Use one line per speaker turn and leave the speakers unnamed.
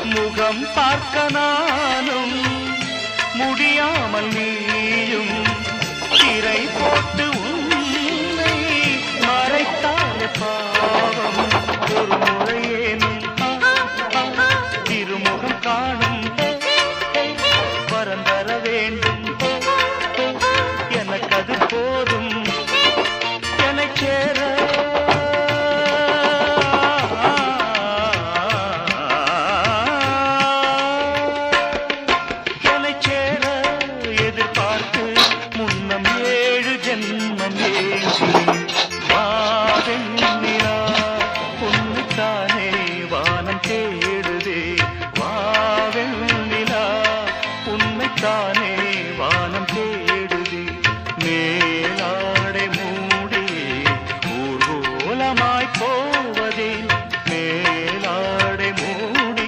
முகம் பார்க்க நானும் முடியாமல் நீயும் திரை போட்டு உன்னை மறைத்தாலே பாவம் ஒரு முறையேனும் திருமுகம் காண